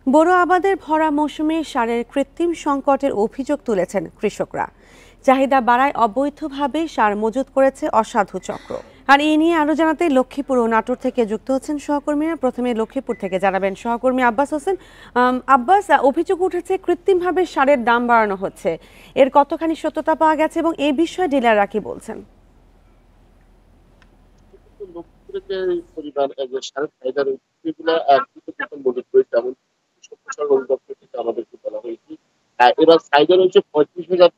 বোরো আবাদের ভরা মৌসুমে সারের কৃত্রিম সংকটের অভিযোগ তুলেছেন কৃষকরা। চাহিদা বাড়ায় অবৈধভাবে সার মজুত করেছে অসাধু চক্র। আর এই নিয়ে আরো জানাতে লক্ষ্মীপুর ও নাটোর থেকে যুক্ত হচ্ছেন সহকর্মীরা। প্রথমে লক্ষ্মীপুর থেকে জানাবেন সহকর্মী আব্বাস হোসেন। আব্বাস, অভিযোগ উঠেছে কৃত্রিমভাবে সারের দাম বাড়ানো হচ্ছে, এর কতখানি সত্যতা পাওয়া গেছে এবং এই বিষয়ে ডিলাররা কি বলছেন? আমাদেরকে বলা হয়েছে এবার চাহিদা রয়েছে 35,000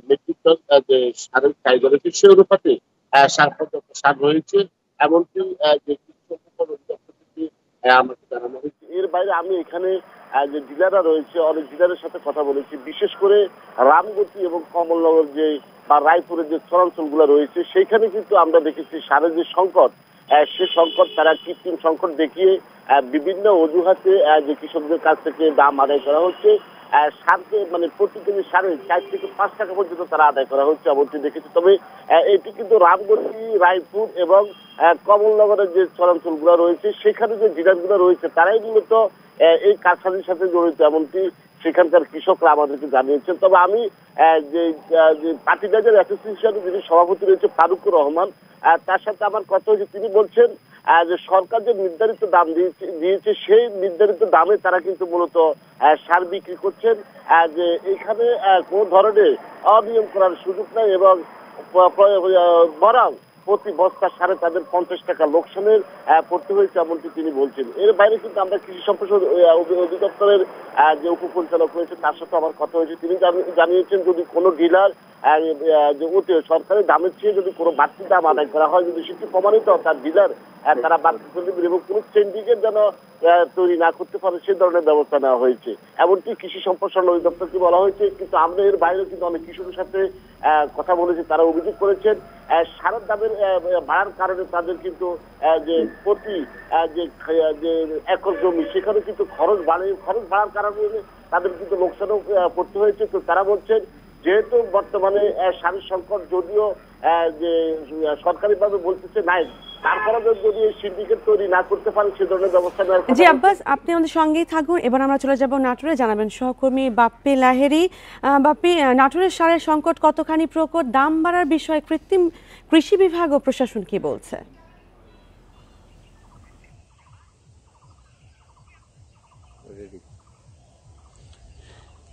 মেট্রিক টন যে সারের চাহিদা রয়েছে সে অনুপাতে সার পর্যাপ্ত সার রয়েছে। এমনকি যে কৃষি সম্প্রসারণ অধিদপ্তর থেকে আমাকে জানানো হয়েছে। এর বাইরে আমি এখানে যে ডিলাররা রয়েছে অনেক ডিলারের সাথে কথা বলেছি, বিশেষ করে রামগতি এবং কমলনগর যে বা রায়পুরের যে চরাঞ্চলগুলো রয়েছে সেইখানে কিন্তু আমরা দেখেছি সারের যে সংকট, সে সংকট তারা কৃত্রিম সংকট দেখিয়ে বিভিন্ন অজুহাতে যে কৃষকদের কাছ থেকে দাম আদায় করা হচ্ছে। সারকে মানে প্রতি কেজি সারে 4 থেকে 5 টাকা পর্যন্ত তারা আদায় করা হচ্ছে এমনটি দেখেছি। তবে এটি কিন্তু রামগতি, রায়পুর এবং কমলনগরের যে চরাঞ্চলগুলো রয়েছে সেখানে যে ডিলারগুলো রয়েছে তারাই মূলত এই কারখানার সাথে জড়িত এমনটি সেখানকার কৃষকরা আমাদেরকে জানিয়েছেন। তবে আমি যে পাটিবাজার অ্যাসোসিয়েশনের যিনি সভাপতি রয়েছে ফারুকুর রহমান, তার সাথে আমার কথা হয়েছে। তিনি বলছেন যে সরকার যে নির্ধারিত দাম দিয়েছে সেই নির্ধারিত দামে তারা কিন্তু মূলত সার বিক্রি করছেন, যে এখানে কোন ধরনের অনিয়ম করার সুযোগ নাই এবং বরং প্রতি বস্তা সারে তাদের 50 টাকা লোকসানের পড়তে হয়েছে এমনটি তিনি বলছেন। এর বাইরে কিন্তু আমরা কৃষি সম্প্রসারণ অধিদপ্তরের যে উপপরিচালক রয়েছে তার সাথে আমার কথা হয়েছে। তিনি জানিয়েছেন যদি কোনো ডিলার যে সরকারি দামের চেয়ে যদি কোনো বাড়তি দাম আদায় করা হয়, যদি সেটি প্রমাণিত তার ডিলার তারা বাড়তি করে দেবেন এবং কোনো সিন্ডিকেট যেন তৈরি না করতে পারে সে ধরনের ব্যবস্থা নেওয়া হয়েছে এমনটি কৃষি সম্প্রসারণ অধিদপ্তরকে বলা হয়েছে। কিন্তু আমরা এর বাইরেও কিন্তু অনেক কৃষকের সাথে কথা বলেছি, তারা অভিযোগ করেছেন সারের দামের বাড়ার কারণে তাদের কিন্তু যে প্রতি যে একর জমি সেখানে কিন্তু খরচ বাড়ার কারণে তাদের কিন্তু লোকসানও পড়তে হয়েছে। তো তারা বলছেন যেহেতু বর্তমানে সারের সংকট যদিও যে সরকারিভাবে বলতেছে নাই, তারপরে যদি এই সিন্ডিকেট তৈরি না করতে পারে সে ধরনের ব্যবস্থা নেওয়ার। জি আব্বাস, আপনি আমাদের সঙ্গেই থাকুন। এবার আমরা চলে যাব নাটোরে, জানাবেন সহকর্মী বাপ্পি লাহেরি। বাপ্পি, নাটোরের সারের সংকট কতখানি প্রকট, দাম বাড়ার বিষয়ে কৃত্রিম কৃষি বিভাগ ও প্রশাসন কি বলছে?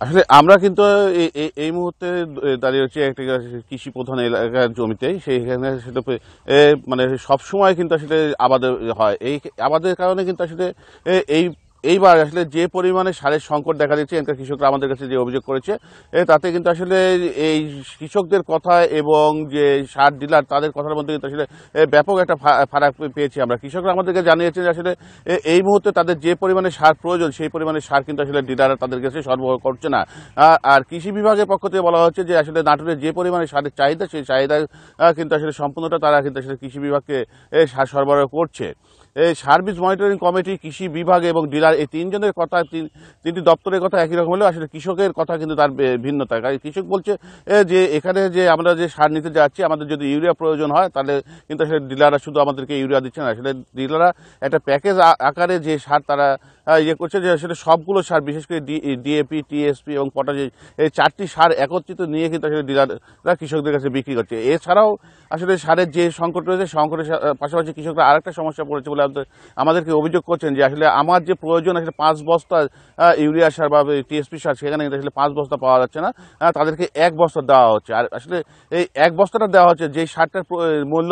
আসলে আমরা কিন্তু এই মুহূর্তে দাঁড়িয়ে হচ্ছে একটা কৃষি প্রধান এলাকার জমিতে, সেইখানে সেটা মানে সবসময় কিন্তু আসলে আবাদ হয়। এই আবাদের কারণে কিন্তু আসলে এইবার আসলে যে পরিমাণে সারের সংকট দেখা দিচ্ছে এখানকার কৃষকরা আমাদের কাছে যে অভিযোগ করেছে তাতে কিন্তু আসলে এই কৃষকদের কথা এবং যে সার ডিলার তাদের কথার মধ্যে কিন্তু আসলে ব্যাপক একটা ফারাক পেয়েছি আমরা। কৃষকরা আমাদেরকে জানিয়েছেন যে আসলে এই মুহূর্তে তাদের যে পরিমাণে সার প্রয়োজন সেই পরিমাণে সার কিন্তু আসলে ডিলাররা তাদের কাছে সরবরাহ করছে না। আর কৃষি বিভাগের পক্ষ থেকে বলা হচ্ছে যে আসলে নাটোরে যে পরিমাণে সারের চাহিদা সেই চাহিদা কিন্তু আসলে সম্পূর্ণটা তারা কিন্তু আসলে কৃষি বিভাগকে সার সরবরাহ করছে। সার বীজ মনিটরিং কমিটি, কৃষি বিভাগ এবং ডিলার এই তিনজনের কথা, তিনটি দপ্তরের কথা একই রকম হলেও আসলে কৃষকের কথা কিন্তু তার ভিন্নতা। কারণ কৃষক বলছে যে এখানে যে আমরা যে সার নিতে যাচ্ছি আমাদের যদি ইউরিয়া প্রয়োজন হয় তাহলে কিন্তু আসলে ডিলাররা শুধু আমাদেরকে ইউরিয়া দিচ্ছে না, আসলে ডিলাররা একটা প্যাকেজ আকারে যে সার তারা ইয়ে করছে, যে আসলে সবগুলো সার বিশেষ করে ডিএপি, টিএসপি এবং পটাশ এই 4টি সার একত্রিত নিয়ে কিন্তু আসলে ডিলাররা কৃষকদের কাছে বিক্রি করছে। এছাড়াও আসলে সারের যে সংকট রয়েছে সংকটের পাশাপাশি কৃষকরা আরেকটা সমস্যা পড়েছে বলে আমাদেরকে অভিযোগ করছেন যে আসলে আমার যে প্রয়োজন আসলে 5 বস্তা ইউরিয়া সার বা টিএসপি সার সেখানে কিন্তু আসলে 5 বস্তা পাওয়া যাচ্ছে না, তাদেরকে 1 বস্তা দেওয়া হচ্ছে। আর আসলে এই 1 বস্তাটা দেওয়া হচ্ছে যে সারটার মূল্য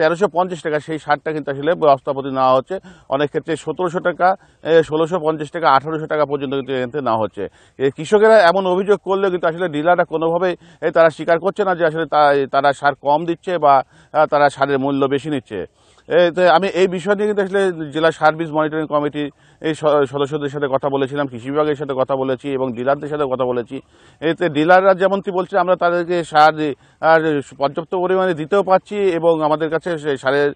1350 টাকা, সেই সারটা কিন্তু আসলে বস্তাপতি নেওয়া হচ্ছে অনেক ক্ষেত্রে 1700 টাকা, 1650 টাকা, 1800 টাকা পর্যন্ত কিন্তু এখানে নেওয়া হচ্ছে। কৃষকেরা এমন অভিযোগ করলেও কিন্তু আসলে ডিলাররা কোনোভাবেই তারা স্বীকার করছে না যে আসলে তারা সার কম দিচ্ছে বা তারা সারের মূল্য বেশি নিচ্ছে। আমি এই বিষয় নিয়ে কিন্তু আসলে জেলা সার বীজ মনিটরিং কমিটি এই সদস্যদের সাথে কথা বলেছিলাম, কৃষি বিভাগের সাথে কথা বলেছি এবং ডিলারদের সাথে কথা বলেছি। এতে ডিলাররা যেমনটি বলছে আমরা তাদেরকে সার পর্যাপ্ত পরিমাণে দিতেও পাচ্ছি এবং আমাদের কাছে সারের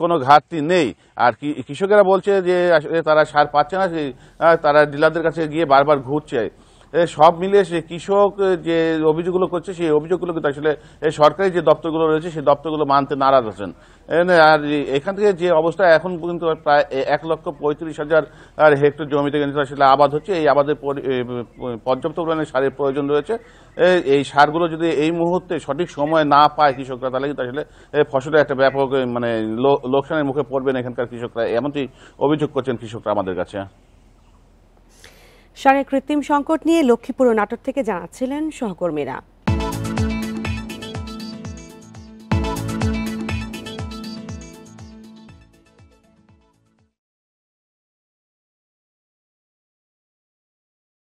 কোনো ঘাটতি নেই। আর কৃষকেরা বলছে যে আসলে তারা সার পাচ্ছে না, তারা ডিলারদের কাছে গিয়ে বারবার ঘুরছে। সব মিলিয়ে সে কৃষক যে অভিযোগগুলো করছে সেই অভিযোগগুলো কিন্তু আসলে সরকারি যে দপ্তরগুলো রয়েছে সেই দপ্তরগুলো মানতে নারাজ আছেন। আর এখান থেকে যে অবস্থা এখন পর্যন্ত প্রায় 1,35,000 হেক্টর জমিতে কিন্তু আসলে আবাদ হচ্ছে। এই আবাদের পর্যাপ্ত পরিমাণে সারের প্রয়োজন রয়েছে। এই সারগুলো যদি এই মুহূর্তে সঠিক সময় না পায় কৃষকরা, তাহলে কিন্তু আসলে ফসলের একটা ব্যাপক মানে লোকসানের মুখে পড়বেন এখানকার কৃষকরা, এমনটি অভিযোগ করছেন কৃষকরা আমাদের কাছে। সারের কৃত্রিম সংকট নিয়ে লক্ষ্মীপুর ও নাটোর থেকে জানাচ্ছিলেন সহকর্মীরা।